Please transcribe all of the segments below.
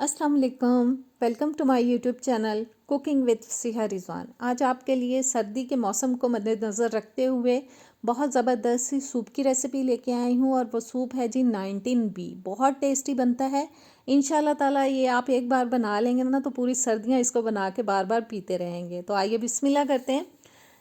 अस्सलाम वालेकुम। Welcome to my YouTube channel cooking with Siha Rizwan. आज आपके लिए सर्दी के मौसम को मद्देनज़र रखते हुए बहुत ज़बरदस्त सी सूप की रेसिपी लेके आई हूँ और वो सूप है जी 19B। बहुत टेस्टी बनता है। इंशाल्लाह ताला ये आप एक बार बना लेंगे ना तो पूरी सर्दियाँ इसको बना के बार बार पीते रहेंगे। तो आइए बिस्मिल्लाह करते हैं।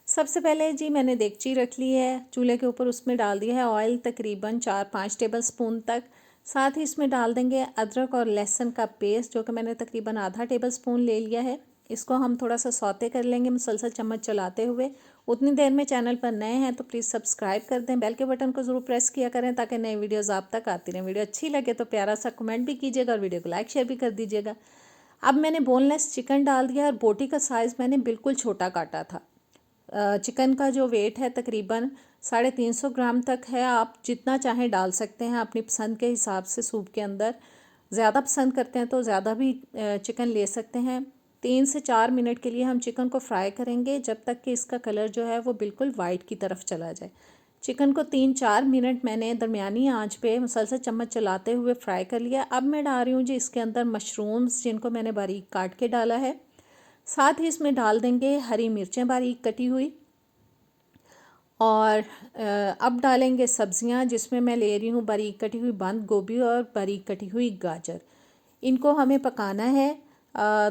सबसे पहले जी मैंने देगची रख ली है चूल्हे के ऊपर, उसमें डाल दिया है ऑयल तकरीबन 4-5 टेबल स्पून तक। साथ ही इसमें डाल देंगे अदरक और लहसुन का पेस्ट जो कि मैंने तकरीबन आधा टेबल स्पून ले लिया है। इसको हम थोड़ा सा सौते कर लेंगे मुसलसल चम्मच चलाते हुए। उतनी देर में चैनल पर नए हैं तो प्लीज़ सब्सक्राइब कर दें, बेल के बटन को ज़रूर प्रेस किया करें ताकि नई वीडियोज़ आप तक आती रहें। वीडियो अच्छी लगे तो प्यारा सा कमेंट भी कीजिएगा और वीडियो को लाइक शेयर भी कर दीजिएगा। अब मैंने बोनलेस चिकन डाल दिया और बोटी का साइज़ मैंने बिल्कुल छोटा काटा था। चिकन का जो वेट है तकरीबन 350 ग्राम तक है। आप जितना चाहें डाल सकते हैं अपनी पसंद के हिसाब से। सूप के अंदर ज़्यादा पसंद करते हैं तो ज़्यादा भी चिकन ले सकते हैं। 3 से 4 मिनट के लिए हम चिकन को फ्राई करेंगे जब तक कि इसका कलर जो है वो बिल्कुल वाइट की तरफ चला जाए। चिकन को 3-4 मिनट मैंने दरमियानी आंच पे मुसलसल चम्मच चलाते हुए फ्राई कर लिया। अब मैं डाल रही हूँ जी इसके अंदर मशरूम्स जिनको मैंने बारीक काट के डाला है। साथ ही इसमें डाल देंगे हरी मिर्चें बारीक कटी हुई और अब डालेंगे सब्जियां जिसमें मैं ले रही हूँ बारीक कटी हुई बंद गोभी और बारीक कटी हुई गाजर। इनको हमें पकाना है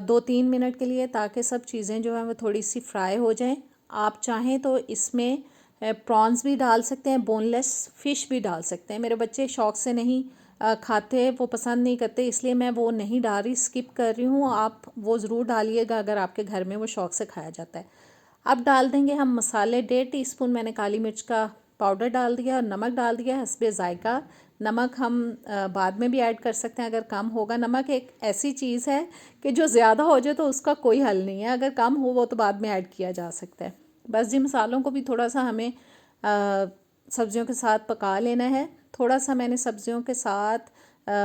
2-3 मिनट के लिए ताकि सब चीज़ें जो हैं वो थोड़ी सी फ्राई हो जाएं। आप चाहें तो इसमें प्रॉन्स भी डाल सकते हैं, बोनलेस फ़िश भी डाल सकते हैं। मेरे बच्चे शौक़ से नहीं खाते, वो पसंद नहीं करते, इसलिए मैं वो नहीं डाल रही, स्किप कर रही हूँ। आप वो ज़रूर डालिएगा अगर आपके घर में वो शौक़ से खाया जाता है। अब डाल देंगे हम मसाले। 1.5 टीस्पून मैंने काली मिर्च का पाउडर डाल दिया और नमक डाल दिया हस्बे ज़ायका। नमक हम बाद में भी ऐड कर सकते हैं अगर कम होगा। नमक एक ऐसी चीज़ है कि जो ज़्यादा हो जाए तो उसका कोई हल नहीं है, अगर कम हो वो तो बाद में ऐड किया जा सकता है। बस जी मसालों को भी थोड़ा सा हमें सब्जियों के साथ पका लेना है। थोड़ा सा मैंने सब्जियों के साथ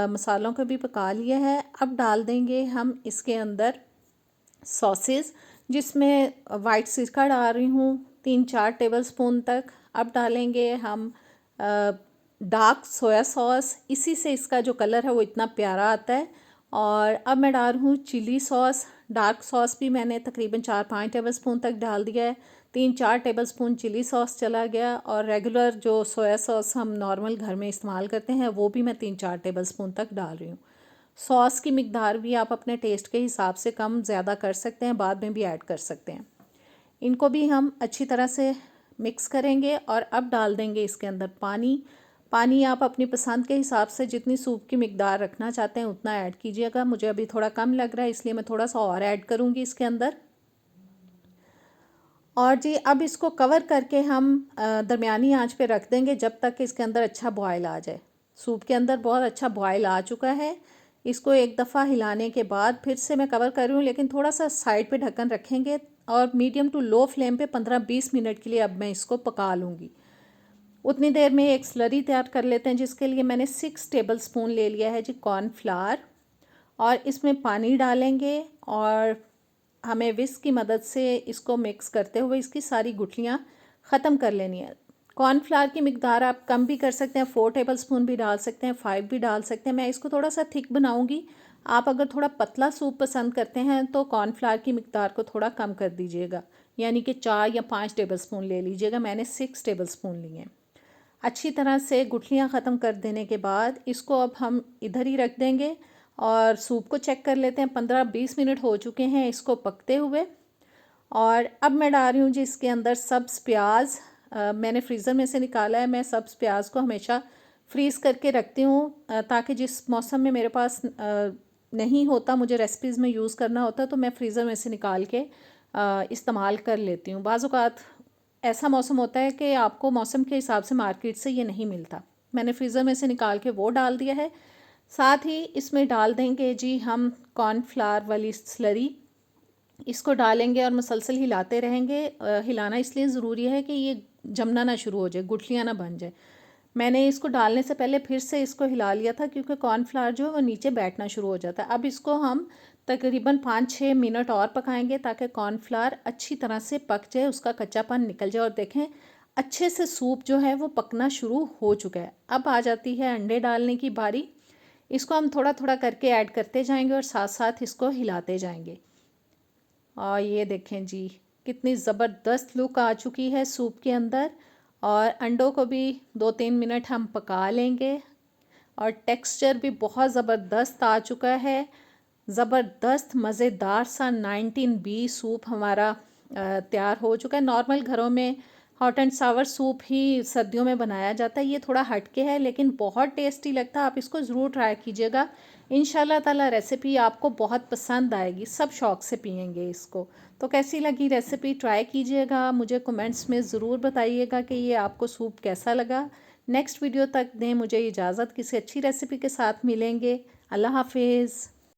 मसालों को भी पका लिया है। अब डाल देंगे हम इसके अंदर सॉसेस जिसमें वाइट सिरका डाल रही हूँ 3-4 टेबल स्पून तक। अब डालेंगे हम डार्क सोया सॉस, इसी से इसका जो कलर है वो इतना प्यारा आता है। और अब मैं डाल रही हूँ चिली सॉस। डार्क सॉस भी मैंने तकरीबन 4-5 टेबल स्पून तक डाल दिया है। 3-4 टेबल स्पून चिली सॉस चला गया और रेगुलर जो सोया सॉस हम नॉर्मल घर में इस्तेमाल करते हैं वो भी मैं 3-4 टेबल स्पून तक डाल रही हूँ। सॉस की मिकदार भी आप अपने टेस्ट के हिसाब से कम ज़्यादा कर सकते हैं, बाद में भी ऐड कर सकते हैं। इनको भी हम अच्छी तरह से मिक्स करेंगे और अब डाल देंगे इसके अंदर पानी। पानी आप अपनी पसंद के हिसाब से जितनी सूप की मिकदार रखना चाहते हैं उतना ऐड कीजिएगा। मुझे अभी थोड़ा कम लग रहा है इसलिए मैं थोड़ा सा और ऐड करूँगी इसके अंदर। और जी अब इसको कवर करके हम दरमियानी आंच पे रख देंगे जब तक कि इसके अंदर अच्छा बॉयल आ जाए। सूप के अंदर बहुत अच्छा बॉयल आ चुका है। इसको एक दफ़ा हिलाने के बाद फिर से मैं कवर कर रही हूँ, लेकिन थोड़ा सा साइड पे ढक्कन रखेंगे और मीडियम टू लो फ्लेम पे 15-20 मिनट के लिए अब मैं इसको पका लूँगी। उतनी देर में एक स्लरी तैयार कर लेते हैं जिसके लिए मैंने 6 टेबल स्पून ले लिया है जी कॉर्नफ्लावर। और इसमें पानी डालेंगे और हमें विस्क की मदद से इसको मिक्स करते हुए इसकी सारी गुठलियाँ ख़त्म कर लेनी है। कॉर्नफ्लावर की मिकदार आप कम भी कर सकते हैं, 4 टेबल स्पून भी डाल सकते हैं, 5 भी डाल सकते हैं। मैं इसको थोड़ा सा थिक बनाऊंगी। आप अगर थोड़ा पतला सूप पसंद करते हैं तो कॉर्नफ्लावर की मिकदार को थोड़ा कम कर दीजिएगा, यानी कि 4 या 5 टेबल स्पून ले लीजिएगा। मैंने 6 टेबल स्पून लिए हैं। अच्छी तरह से गुठलियाँ ख़त्म कर देने के बाद इसको अब हम इधर ही रख देंगे और सूप को चेक कर लेते हैं। 15-20 मिनट हो चुके हैं इसको पकते हुए। और अब मैं डाल रही हूँ जी इसके अंदर सब्ज़ प्याज। मैंने फ्रीज़र में से निकाला है। मैं सब्ज़ प्याज को हमेशा फ्रीज़ करके रखती हूँ ताकि जिस मौसम में मेरे पास नहीं होता, मुझे रेसिपीज़ में यूज़ करना होता तो मैं फ्रीज़र में से निकाल के इस्तेमाल कर लेती हूँ। बाज़ औक़ात ऐसा मौसम होता है कि आपको मौसम के हिसाब से मार्केट से ये नहीं मिलता। मैंने फ्रीज़र में से निकाल के वो डाल दिया है। साथ ही इसमें डाल देंगे जी हम कॉर्नफ्लावर वाली स्लरी। इसको डालेंगे और मुसलसल हिलाते रहेंगे। हिलाना इसलिए ज़रूरी है कि ये जमना ना शुरू हो जाए, गुठलियाँ ना बन जाए। मैंने इसको डालने से पहले फिर से इसको हिला लिया था क्योंकि कॉर्नफ्लावर जो है वो नीचे बैठना शुरू हो जाता है। अब इसको हम तकरीबन 5-6 मिनट और पकाएंगे ताकि कॉर्नफ्लावर अच्छी तरह से पक जाए, उसका कच्चापन निकल जाए। और देखें अच्छे से सूप जो है वो पकना शुरू हो चुका है। अब आ जाती है अंडे डालने की बारी। इसको हम थोड़ा थोड़ा करके ऐड करते जाएंगे और साथ साथ इसको हिलाते जाएंगे। और ये देखें जी, कितनी ज़बरदस्त लुक आ चुकी है सूप के अंदर। और अंडों को भी 2-3 मिनट हम पका लेंगे और टेक्सचर भी बहुत ज़बरदस्त आ चुका है। ज़बरदस्त मज़ेदार सा 19B सूप हमारा तैयार हो चुका है। नॉर्मल घरों में हॉट एंड सावर सूप ही सर्दियों में बनाया जाता है। ये थोड़ा हटके है लेकिन बहुत टेस्टी लगता है। आप इसको ज़रूर ट्राई कीजिएगा। इंशाल्लाह ताला रेसिपी आपको बहुत पसंद आएगी, सब शौक़ से पियेंगे इसको। तो कैसी लगी रेसिपी, ट्राई कीजिएगा, मुझे कमेंट्स में ज़रूर बताइएगा कि ये आपको सूप कैसा लगा। नेक्स्ट वीडियो तक दें मुझे इजाज़त, किसी अच्छी रेसिपी के साथ मिलेंगे। अल्लाह हाफिज़।